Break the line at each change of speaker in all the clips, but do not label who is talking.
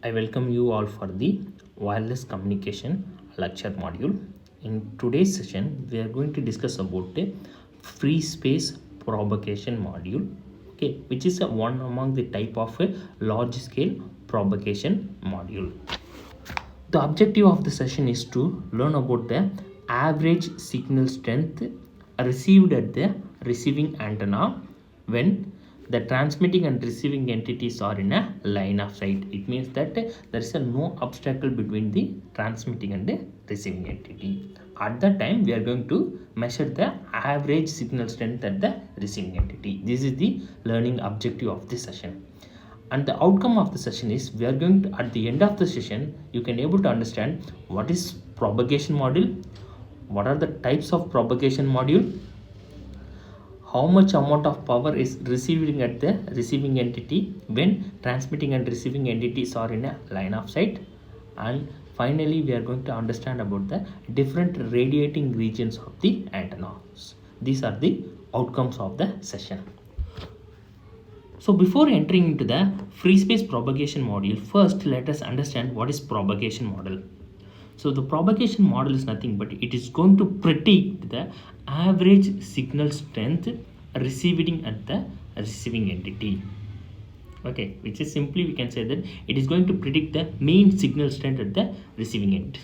I welcome you all for the wireless communication lecture module. In today's session, we are going to discuss about the free space propagation module, okay, which is one among the type of a large scale propagation module. The objective of the session is to learn about the average signal strength received at the receiving antenna when the transmitting and receiving entities are in a line of sight. It means that there is no obstacle between the transmitting and the receiving entity. At that time, we are going to measure the average signal strength at the receiving entity. This is the learning objective of this session. And the outcome of the session is we are going to, at the end of the session, you can able to understand what is propagation module, what are the types of propagation module, how much amount of power is receiving at the receiving entity when transmitting and receiving entities are in a line of sight, and finally we are going to understand about the different radiating regions of the antennas. These are the outcomes of the session. So before entering into the free space propagation module, first let us understand what is propagation model. So the propagation model is nothing but it is going to predict the average signal strength receiving at the receiving entity. Okay, which is simply we can say that it is going to predict the mean signal strength at the receiving end.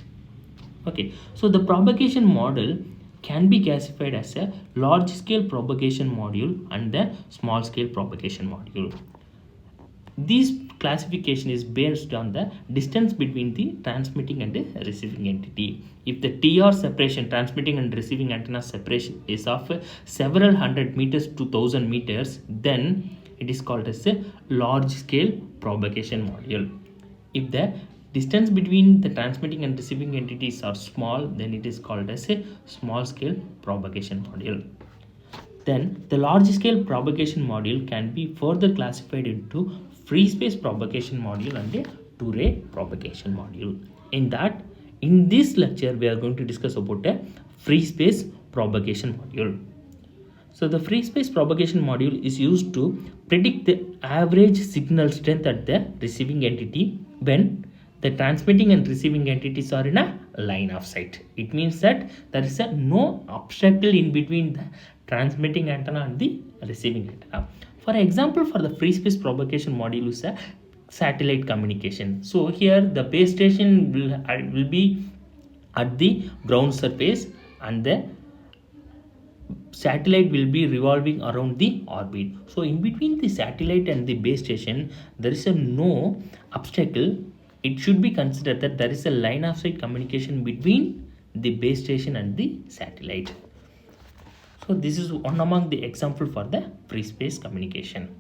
Okay, so the propagation model can be classified as a large scale propagation module and the small scale propagation module. This classification is based on the distance between the transmitting and the receiving entity. If the TR separation, transmitting and receiving antenna separation, is of several hundred meters to 1000 meters, then it is called as a large scale propagation module. If the distance between the transmitting and receiving entities are small, then it is called as a small scale propagation module. Then the large scale propagation module can be further classified into free space propagation module and a two-ray propagation module. In this lecture, we are going to discuss about a free space propagation module. So the free space propagation module is used to predict the average signal strength at the receiving entity when the transmitting and receiving entities are in a line of sight. It means that there is no obstacle in between the transmitting antenna and the receiving antenna. For example, for the free space propagation module is a satellite communication. So here the base station will be at the ground surface and the satellite will be revolving around the orbit. So in between the satellite and the base station, there is no obstacle. It should be considered that there is a line of sight communication between the base station and the satellite. So this is one among the example for the free space communication.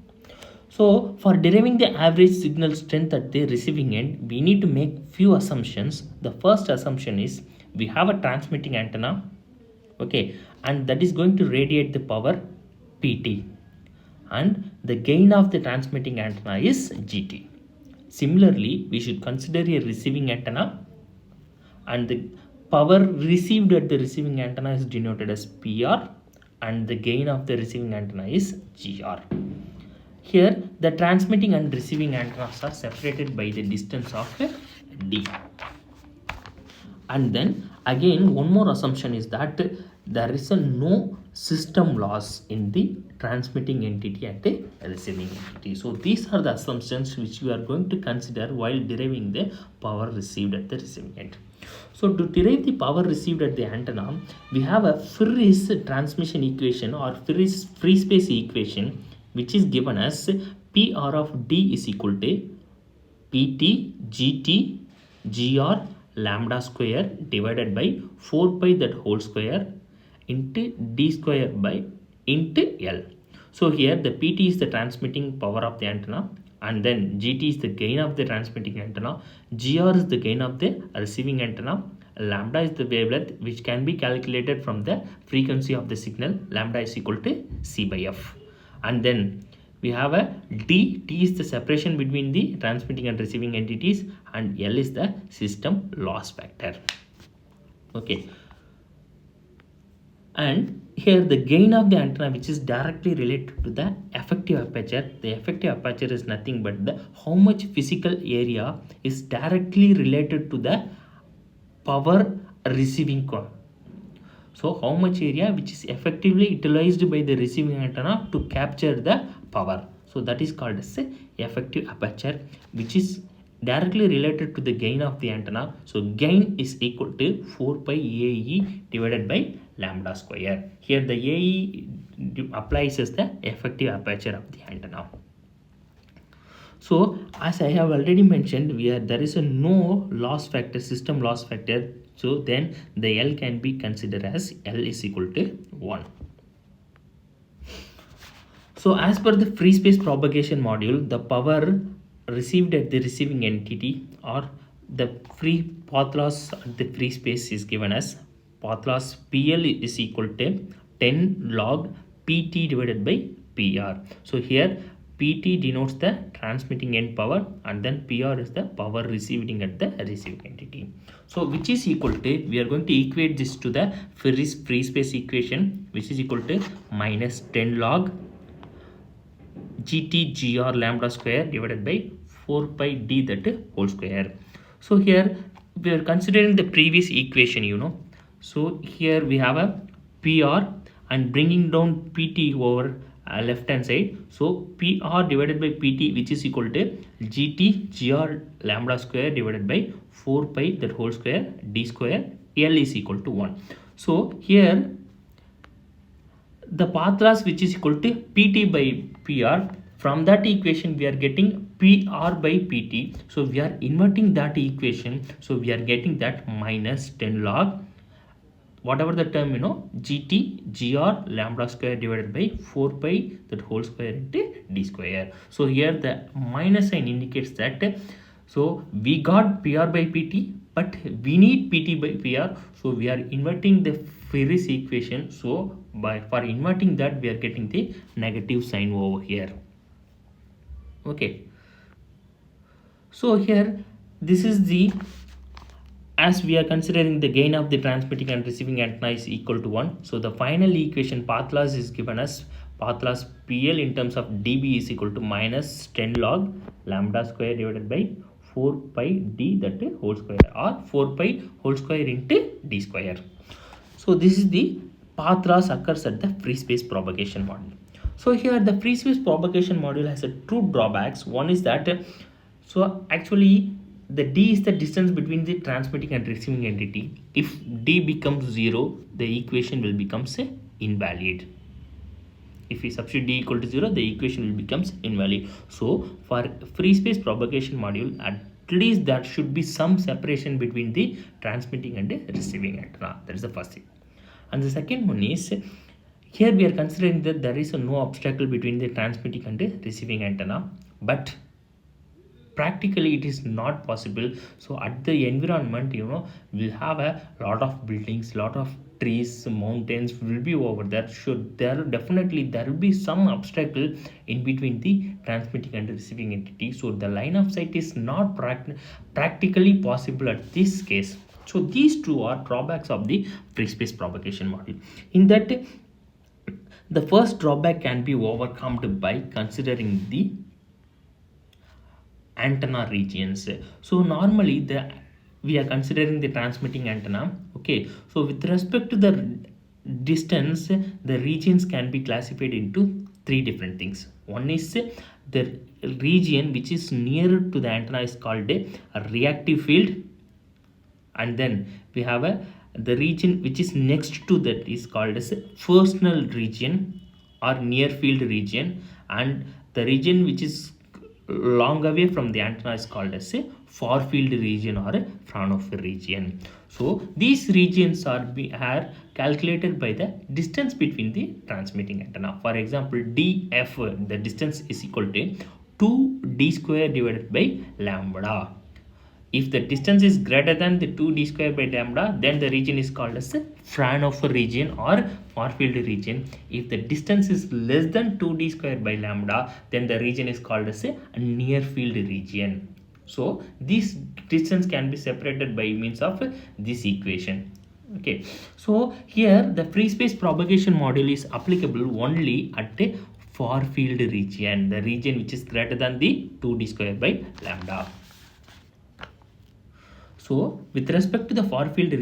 So for deriving the average signal strength at the receiving end, we need to make few assumptions. The first assumption is we have a transmitting antenna, okay, and that is going to radiate the power PT, and the gain of the transmitting antenna is GT. Similarly, we should consider a receiving antenna, and the power received at the receiving antenna is denoted as PR, and the gain of the receiving antenna is GR. Here the transmitting and receiving antennas are separated by the distance of D. And then again one more assumption is that there is no system loss in the transmitting entity and the receiving entity. So these are the assumptions which we are going to consider while deriving the power received at the receiving end. So to derive the power received at the antenna, we have a Friis transmission equation or Friis free space equation, which is given as PR of D is equal to PT GT GR lambda square divided by 4 pi that whole square into D square by into L. So here the PT is the transmitting power of the antenna, and then GT is the gain of the transmitting antenna, GR is the gain of the receiving antenna, lambda is the wavelength which can be calculated from the frequency of the signal. Lambda is equal to C by F, and then we have a D. is the separation between the transmitting and receiving entities, and L is the system loss factor. Okay, and here the gain of the antenna, which is directly related to the effective aperture. The effective aperture is nothing but the how much physical area is directly related to the power receiving cord. So how much area which is effectively utilized by the receiving antenna to capture the power. So that is called as a effective aperture, which is directly related to the gain of the antenna. So gain is equal to 4 pi AE divided by lambda square. Here the AE applies as the effective aperture of the antenna. So as I have already mentioned, there is a no loss factor, system loss factor. So then the L can be considered as L is equal to 1. So as per the free space propagation module, the power received at the receiving entity or the free path loss at the free space is given as path loss PL is equal to 10 log PT divided by PR. So here PT denotes the transmitting end power and then PR is the power receiving at the receiving entity. So which is equal to, we are going to equate this to the free space equation, which is equal to minus 10 log GT lambda square divided by 4 pi d that whole square. So here we are considering the previous equation, So here we have a PR and bringing down PT over left hand side. So PR divided by PT, which is equal to GT lambda square divided by 4 pi that whole square d square. L is equal to 1. So here the path loss, which is equal to PT by PR, from that equation we are getting PR by PT. So we are inverting that equation. So we are getting that minus 10 log whatever the term, GT lambda square divided by 4 pi that whole square into d square. So here the minus sign indicates that so we got PR by PT, but we need PT by PR. So we are inverting the Ferris equation. So for inverting that, we are getting the negative sign over here. Okay. So here this is the, as we are considering the gain of the transmitting and receiving antenna is equal to 1. So the final equation path loss is given as path loss PL in terms of dB is equal to minus 10 log lambda square divided by 4 pi d that is whole square or 4 pi whole square into d square. So this is the path loss occurs at the free space propagation module. So here the free space propagation module has a two drawbacks. One is that so actually the d is the distance between the transmitting and receiving entity. If d becomes 0, the equation will become invalid. If we substitute d equal to 0, the equation will becomes invalid. So for free space propagation module, at least there should be some separation between the transmitting and the receiving antenna. That is the first thing. And the second one is, here we are considering that there is no obstacle between the transmitting and the receiving antenna, but practically it is not possible. So at the environment, we'll have a lot of buildings, lot of trees, mountains will be over there. So there will be some obstacle in between the transmitting and receiving entity. So the line of sight is not practically possible at this case. So these two are drawbacks of the free space propagation module. In that, the first drawback can be overcome by considering the antenna regions. So normally we are considering the transmitting antenna. Okay, so with respect to the distance, the regions can be classified into three different things. One is the region which is nearer to the antenna is called a reactive field, and then we have the region which is next to that is called as a firstnal region or near field region, and the region which is long away from the antenna is called as a far field region or a Fraunhofer region. So these regions are calculated by the distance between the transmitting antenna. For example, DF, the distance is equal to 2d square divided by lambda. If the distance is greater than the 2d square by lambda, then the region is called as a Fraunhofer region or far field region. If the distance is less than 2d square by lambda, then the region is called as a near field region. So this distance can be separated by means of this equation. Okay, so here the free space propagation module is applicable only at a far field region, the region which is greater than the 2d square by lambda. So with respect to the far field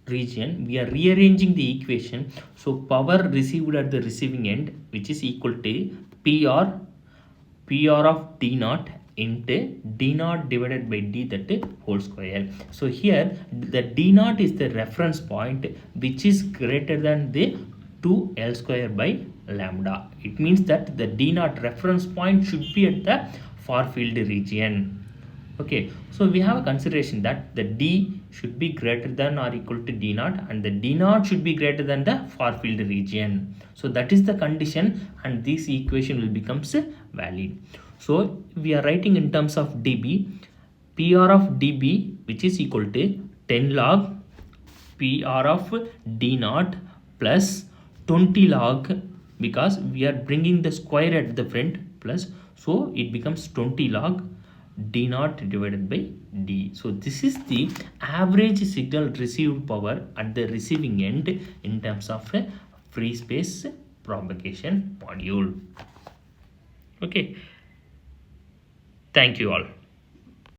region, we are rearranging the equation. So power received at the receiving end, which is equal to PR of D naught into D naught divided by D, that whole square. So here the D naught is the reference point which is greater than the 2L square by lambda. It means that the D naught reference point should be at the far field region. Okay, so we have a consideration that the D should be greater than or equal to D naught, and the D naught should be greater than the far field region. So that is the condition, and this equation will becomes valid. So we are writing in terms of dB, PR of dB, which is equal to 10 log PR of D naught plus 20 log, because we are bringing the square at the front, plus, so it becomes 20 log D naught divided by D. So this is the average signal received power at the receiving end in terms of a free space propagation module. Okay, thank you all.